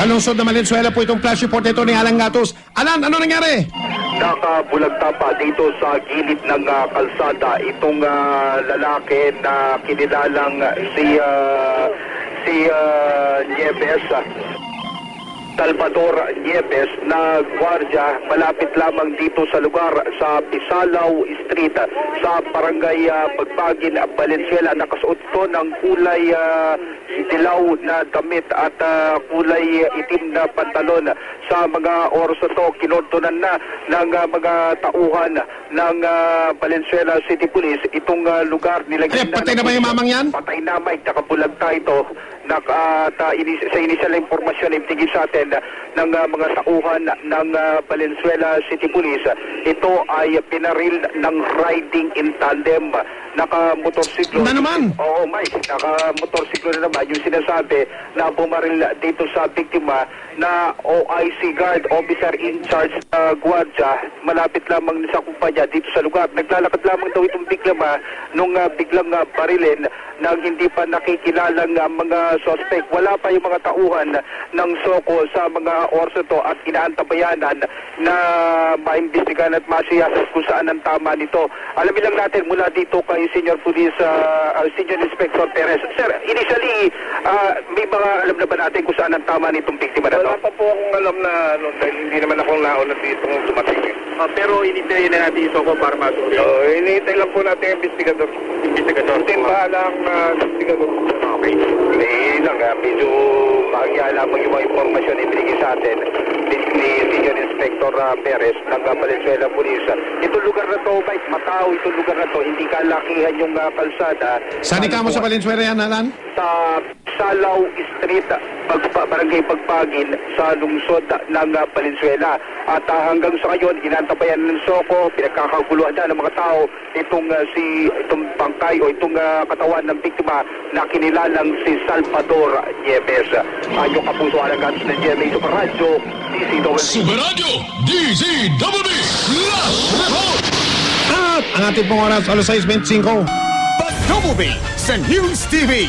Sa lungsod na Valenzuela po itong flash report nito ni Alan Gatos. Alan, ano nangyari? Nakabulagta pa dito sa gilid ng kalsada itong lalaki na kinilalang si Nieves, Salvador Nieves, na gwardiya malapit lamang dito sa lugar sa Pisalaw Street sa barangay Pagpagin, Valenzuela. Nakasuot to ng kulay dilaw na damit at kulay itim na pantalon. Sa mga oras na to, kinondonan na ng mga tauhan ng Valenzuela City Police itong lugar. Nilagyan na patay na ba yung mamang yan? Patay na, Mike. Nakabulagta ito. Sa initial na impormasyon na ibigay sa atin ng mga tauhan ng Valenzuela City Police, ito ay pinaril ng riding in tandem. Naka-motorsiklo. Na naman? Oo, Mike. Naka-motorsiklo na naman yung sinasabi na bumaril dito sa biktima na OIC guard, officer in charge gwardiya, malapit lamang sa kumpanya dito sa lugar. Naglalakad lamang daw itong biktima nung biglang barilin ng hindi pa nakikilalang mga suspect. Wala pa yung mga tauhan ng SOCO sa mga oras to at inaantabayanan na maimbestigahan at masiyasat kung saan ang tama nito. Alamin lang natin mula dito kay Senior Police Senior Inspector Perez. Sir, initially, may mga alam na ba natin kung saan ang tama nitong biktima na to? Wala pa po akong alam na dahil hindi naman akong nauna dito dumating. Pero inintay na natin ito ko para masuri. Hinihintay lang po natin yung investigador. Hindi bahala ang investigador. Okay. Lang, medyo magyala mo yung mga impormasyon na ibigay sa atin ni Senior Inspector Perez ng Valenzuela Police. Itong lugar na to, Mike, matao itong lugar na to, hindi kalakihan yung kalsada. Saan ka mo sa Valenzuela yan, Alan? Sa Salaw Street, barangay Pagpagin sa lungsod ng Valenzuela. At hanggang sa ngayon, inantabayan ng SOCO, pinagkakaguluhan dyan ng mga tao itong bangkay o itong katawan ng biktima na kinilalang si Salvador Nieves. Yung kapusoan ng gatos ng GMA Super Radio, DZWB. Super Radio, DZWB, Last Report! At ang ating pong oras, alas 6:25. Pag-Double B sa News TV.